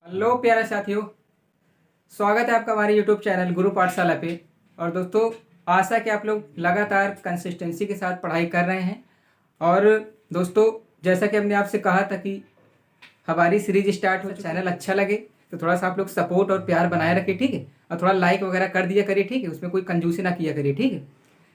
Hello प्यारे साथियों, स्वागत है आपका हमारे यूट्यूब चैनल गुरु पाठशाला पे। और दोस्तों, आशा कि आप लोग लगातार कंसिस्टेंसी के साथ पढ़ाई कर रहे हैं। और दोस्तों, जैसा कि हमने आपसे कहा था कि हमारी सीरीज स्टार्ट हो, चैनल अच्छा लगे तो थोड़ा सा आप लोग सपोर्ट और प्यार बनाए रखें, ठीक है। और थोड़ा लाइक वगैरह कर दिया करिए, ठीक है। उसमें कोई कंजूसी ना किया करिए, ठीक है।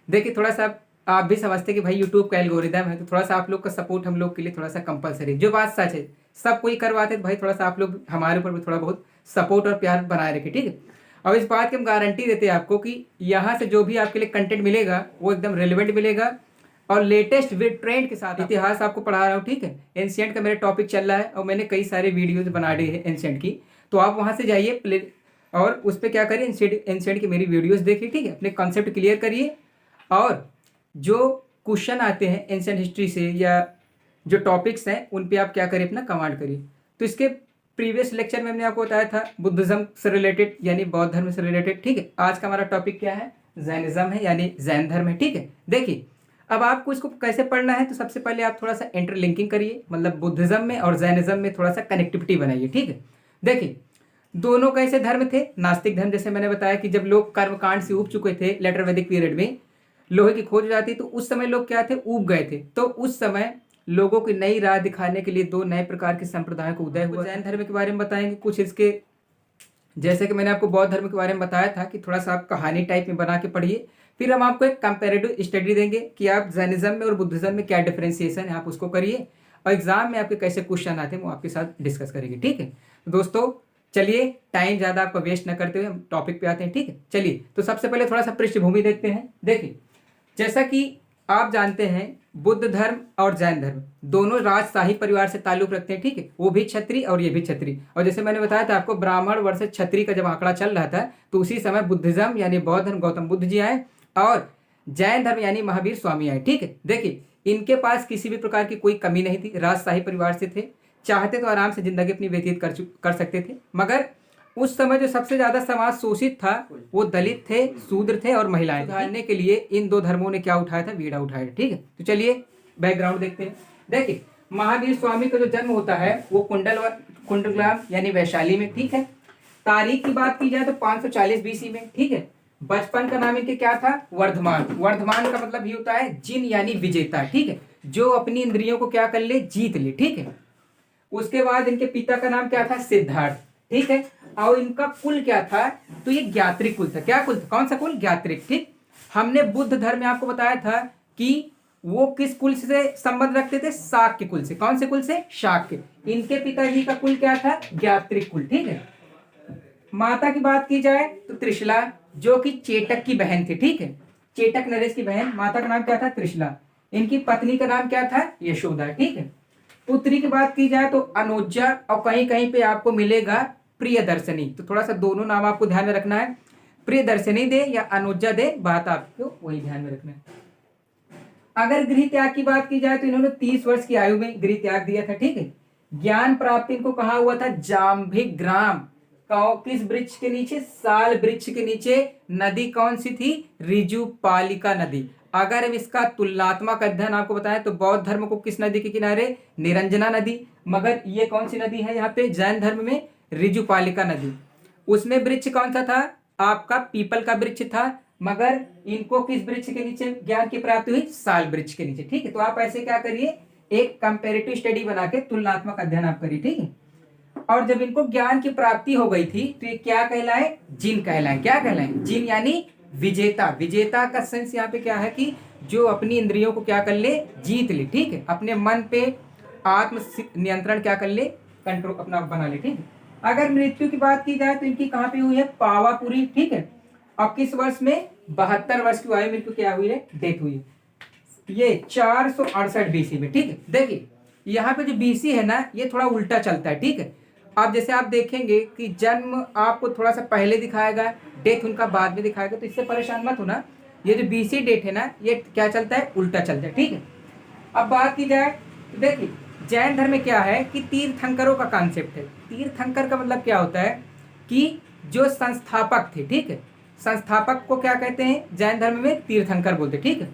देखिए, थोड़ा सा आप भी समझते कि भाई यूट्यूब का एल्गोरिदम है, तो थोड़ा सा आप लोग का सपोर्ट हम लोग के लिए थोड़ा सा कंपलसरी। जो बात सच है, सब कोई करवाते तो भाई थोड़ा सा आप लोग हमारे ऊपर भी थोड़ा बहुत सपोर्ट और प्यार बनाए रखें, ठीक है। और इस बात की हम गारंटी देते हैं आपको कि यहाँ से जो भी आपके लिए कंटेंट मिलेगा वो एकदम रिलेवेंट मिलेगा और लेटेस्ट ट्रेंड के साथ। इतिहास आपको पढ़ा रहा हूँ, ठीक है। एंशिएंट का मेरा टॉपिक चल रहा है और मैंने कई सारे वीडियोज बना दी है एंशिएंट की, तो आप वहाँ से जाइए प्ले और उस पर क्या करिए, एंशिएंट की मेरी वीडियोज देखिए, ठीक है। अपने कॉन्सेप्ट क्लियर करिए और जो क्वेश्चन आते हैं एंशिएंट हिस्ट्री से या जो टॉपिक्स हैं उन पे आप क्या करिए, अपना कमांड करिए। तो इसके प्रीवियस लेक्चर में हमने आपको बताया था बुद्धिज्म से रिलेटेड यानी बौद्ध धर्म से रिलेटेड, ठीक है। आज का हमारा टॉपिक क्या है, जैनिज्म है यानी जैन धर्म है, ठीक है। देखिए, अब आपको इसको कैसे पढ़ना है, तो सबसे पहले आप थोड़ा सा इंटरलिंकिंग करिए, मतलब बुद्धिज्म में और जैनिज्म में थोड़ा सा कनेक्टिविटी बनाइए, ठीक है। देखिए, दोनों कैसे धर्म थे, नास्तिक धर्म, जैसे मैंने बताया कि जब लोग कर्मकांड से उब चुके थे लेटर वैदिक पीरियड में, लोहे की खोज हो जाती तो उस समय लोग क्या थे, ऊब गए थे। तो उस समय लोगों की नई राह दिखाने के लिए दो नए प्रकार के संप्रदायों को उदय हुआ। जैन धर्म के बारे में बताएंगे कुछ इसके, जैसे कि मैंने आपको बौद्ध धर्म के बारे में बताया था कि थोड़ा सा आप कहानी टाइप में बना के पढ़िए। फिर हम आपको एक कंपेरेटिव स्टडी देंगे कि आप जैनिज्म में और बुद्धिज्म में क्या डिफरेंशिएशन है, आप उसको करिए और एग्जाम में आपके कैसे क्वेश्चन आते हैं वो आपके साथ डिस्कस करेंगे, ठीक है। तो दोस्तों चलिए, टाइम ज़्यादा आपका वेस्ट न करते हुए हम टॉपिक पे आते हैं, ठीक है। चलिए, तो सबसे पहले थोड़ा सा पृष्ठभूमि देखते हैं। देखिए, जैसा कि आप जानते हैं, बुद्ध धर्म और जैन धर्म दोनों राजशाही परिवार से ताल्लुक रखते हैं, ठीक है। वो भी क्षत्रिय और ये भी क्षत्रिय। और जैसे मैंने बताया था आपको, ब्राह्मण वर्सेस क्षत्रिय का जब आंकड़ा चल रहा था तो उसी समय बुद्धिज्म यानी बौद्ध धर्म गौतम बुद्ध जी आए और जैन धर्म यानी महावीर स्वामी आए, ठीक है। देखिए, इनके पास किसी भी प्रकार की कोई कमी नहीं थी, राजशाही परिवार से थे, चाहते तो आराम से जिंदगी अपनी व्यतीत कर सकते थे। मगर उस समय जो सबसे ज्यादा समाज शोषित था वो दलित थे, शूद्र थे और महिलाएं। सुधारने के लिए इन दो धर्मों ने क्या उठाया था, बीड़ा उठाया, ठीक है। तो चलिए बैकग्राउंड देखते हैं। देखिए, महावीर स्वामी का जो जन्म होता है वो कुंडलग्राम यानी वैशाली में, ठीक है। तारीख की बात की जाए तो 540 बीसी में, ठीक है। बचपन का नाम इनके क्या था, वर्धमान। वर्धमान का मतलब ये होता है जिन यानी विजेता, ठीक है, जो अपनी इंद्रियों को क्या कर ले, जीत ले, ठीक है। उसके बाद इनके पिता का नाम क्या था, सिद्धार्थ, ठीक है। और इनका कुल क्या था, तो ये ज्ञात्रिक कुल था। क्या कुल था, कौन सा कुल, ज्ञात्रिक, ठीक। हमने बुद्ध धर्म में आपको बताया था कि वो किस कुल से संबंध रखते थे, शाक्य कुल से। कौन से कुल से, शाक्य। इनके पिताजी का कुल क्या था, ज्ञात्रिक कुल, ठीक है। माता की बात की जाए तो त्रिशला, जो कि चेटक की बहन थी, ठीक है। चेटक नरेश की बहन, माता का नाम क्या था, त्रिशला। इनकी पत्नी का नाम क्या था, यशोदा, ठीक है। पुत्री की बात की जाए तो अनुजा और कहीं कहीं पे आपको मिलेगा प्रियदर्शनी। तो थोड़ा सा दोनों नाम आपको ध्यान में रखना है, प्रियदर्शनी दे या अनुजा दे, बात आपको वही ध्यान में रखना है। अगर गृह त्याग की बात की जाए तो इन्होंने 30 वर्ष की आयु में गृह त्याग दिया था, ठीक है। ज्ञान प्राप्ति इनको कहा हुआ था जाम्भिक ग्राम, किस वृक्ष के नीचे, साल वृक्ष के नीचे। नदी कौन सी थी, रिजुपालिका नदी। अगर हम इसका तुलनात्मक अध्ययन आपको बताएं तो बौद्ध धर्म को किस नदी के किनारे, निरंजना नदी। मगर ये कौन सी नदी है यहाँ पे, जैन धर्म में रिजुपालिका नदी। उसमें वृक्ष कौन सा था, आपका पीपल का वृक्ष था। मगर इनको किस वृक्ष के नीचे ज्ञान की प्राप्ति हुई, साल वृक्ष के नीचे, ठीक है। तो आप ऐसे क्या करिए, एक कंपेरेटिव स्टडी बना के तुलनात्मक अध्ययन आप करिए, ठीक है। और जब इनको ज्ञान की प्राप्ति हो गई थी तो ये क्या कहलाए, जिन कहलाए। क्या कहलाए, जिन यानी विजेता। विजेता का सेंस यहाँ पे क्या है कि जो अपनी इंद्रियों को क्या कर ले, जीत ले, ठीक है। अपने मन पे आत्म नियंत्रण क्या कर ले, कंट्रोल अपना बना ले, ठीक है। अगर मृत्यु की बात की जाए तो इनकी कहाँ पे हुई है, पावापुरी, ठीक है। और किस वर्ष में, 72 वर्ष की आयु में इनको क्या हुई है, डेथ हुई है। ये 468 बीसी में, ठीक है। देखिए, यहाँ पे जो बीसी है ना, ये थोड़ा उल्टा चलता है, ठीक है। अब जैसे आप देखेंगे कि जन्म आपको थोड़ा सा पहले दिखाएगा, डेथ उनका बाद में दिखाएगा, तो इससे परेशान मत होना। ये जो बीसी डेट है ना, ये क्या चलता है, उल्टा चलता है, ठीक है। अब बात की जाए तो देखिए, जैन धर्म में क्या है कि तीर्थंकरों का कॉन्सेप्ट है। तीर्थंकर का मतलब क्या होता है कि जो संस्थापक थे, ठीक है। संस्थापक को क्या कहते हैं, जैन धर्म में तीर्थंकर बोलते, ठीक है।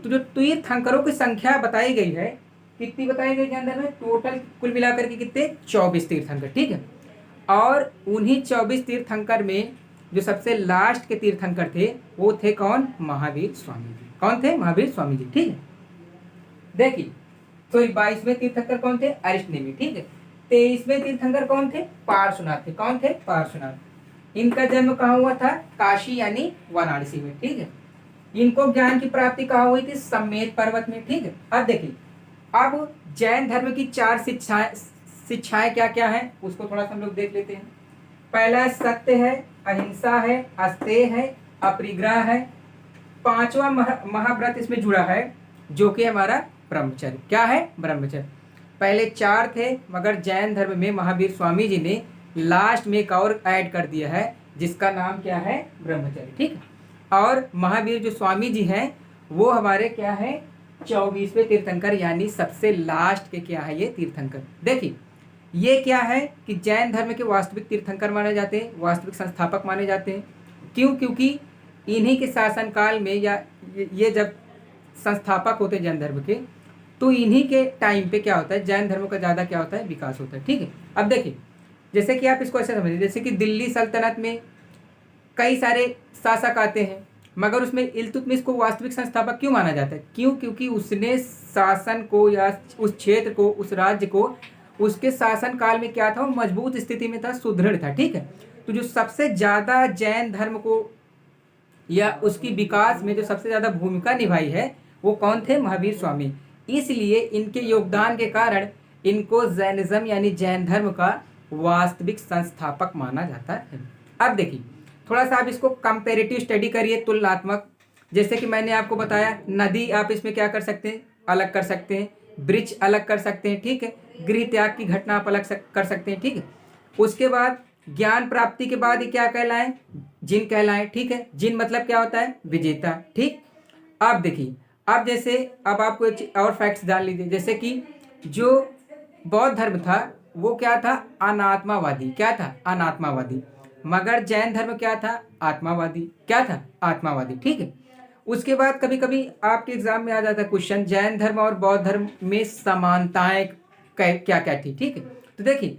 तो जो तीर्थंकरों की संख्या बताई गई है, कितनी बताई गई जैन धर्म में, टोटल कुल मिलाकर के कितने, 24 तीर्थंकर, ठीक है। और उन्हीं 24 तीर्थंकर में जो सबसे लास्ट के तीर्थंकर थे वो थे कौन? महावीर स्वामी जी। कौन थे? महावीर स्वामी जी। ठीक है, देखिए तो 22वें तीर्थंकर कौन थे? अरिष्टनेमी। ठीक है, 23वें तीर्थंकर कौन थे? पार्श्वनाथ थे। कौन थे? पार्श्वनाथ। इनका जन्म कहाँ हुआ था? काशी यानी वाराणसी में। ठीक है, इनको ज्ञान की प्राप्ति कहाँ हुई थी? सम्मेद पर्वत में। ठीक है, अब देखिए अब जैन धर्म की 4 शिक्षाएं क्या क्या है उसको थोड़ा सा हम लोग देख लेते हैं। पहला सत्य है, अहिंसा है, अस्तेय है, अपरिग्रह है। 5वां महाव्रत इसमें जुड़ा है जो कि हमारा ब्रह्मचर्य। क्या है? ब्रह्मचर्य। पहले 4 थे मगर जैन धर्म में महावीर स्वामी जी ने लास्ट में एक और ऐड कर दिया है जिसका नाम क्या है? ब्रह्मचर्य। ठीक है, और महावीर जो स्वामी जी हैं वो हमारे क्या है? 24वें तीर्थंकर यानी सबसे लास्ट के क्या है? ये तीर्थंकर। देखिए ये क्या है कि जैन धर्म के वास्तविक तीर्थंकर माने जाते हैं, वास्तविक संस्थापक माने जाते हैं। क्यों? क्योंकि इन्हीं के शासनकाल में या ये जब संस्थापक होते हैं जैन धर्म के तो इन्हीं के टाइम पे क्या होता है? जैन धर्म का ज़्यादा क्या होता है? विकास होता है। ठीक है, अब देखिए जैसे कि आप इसको ऐसे समझिए, जैसे कि दिल्ली सल्तनत में कई सारे शासक आते हैं मगर उसमें इल्तुतमिश को वास्तविक संस्थापक क्यों माना जाता है? क्यों? क्योंकि उसने शासन को या उस क्षेत्र को, उस राज्य को, उसके शासन काल में क्या था? वो मजबूत स्थिति में था, सुदृढ़ था। ठीक है, तो जो सबसे ज़्यादा जैन धर्म को या उसकी विकास में जो सबसे ज़्यादा भूमिका निभाई है वो कौन थे? महावीर स्वामी। इसलिए इनके योगदान के कारण इनको जैनिज्म यानी जैन धर्म का वास्तविक संस्थापक माना जाता है। अब देखिए थोड़ा सा आप इसको कंपेरेटिव स्टडी करिए, तुलनात्मक। जैसे कि मैंने आपको बताया नदी आप इसमें क्या कर सकते हैं? अलग कर सकते हैं, ब्रिज अलग कर सकते हैं। ठीक है, गृह त्याग की घटना आप अलग कर सकते हैं। ठीक है, उसके बाद ज्ञान प्राप्ति के बाद ये क्या कहलाएं? जिन कहलाएं। ठीक है, जिन मतलब क्या होता है? विजेता। ठीक, अब देखिए अब जैसे अब आपको एक और फैक्ट्स जान लीजिए, जैसे कि जो बौद्ध धर्म था वो क्या था? अनात्मावादी। क्या था? अनात्मावादी। मगर जैन धर्म क्या था? आत्मावादी। क्या था? आत्मावादी। ठीक है, उसके बाद कभी कभी आपके एग्जाम में आ जाता है क्वेश्चन जैन धर्म और बौद्ध धर्म में समानताएं क्या क्या थी। ठीक है, तो देखिए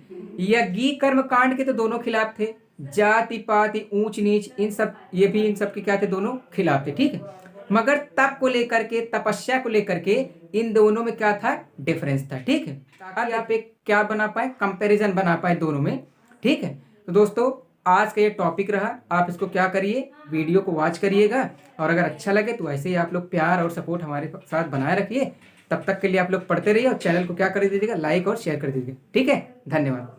यज्ञिक कर्म कांड के तो दोनों खिलाफ थे, जाति पाति ऊंच नीच इन सब ये भी इन सब के क्या थे? दोनों खिलाफ थे। ठीक है, मगर तप को लेकर के, तपस्या को लेकर के इन दोनों में क्या था? डिफरेंस था। ठीक है, ताकि आप एक क्या बना पाए? कंपैरिजन बना पाए दोनों में। ठीक है, तो दोस्तों आज का ये टॉपिक रहा, आप इसको क्या करिए? वीडियो को वॉच करिएगा और अगर अच्छा लगे तो ऐसे ही आप लोग प्यार और सपोर्ट हमारे साथ बनाए रखिए। तब तक के लिए आप लोग पढ़ते रहिए और चैनल को क्या कर दीजिएगा? लाइक और शेयर कर दीजिएगा। ठीक है, धन्यवाद।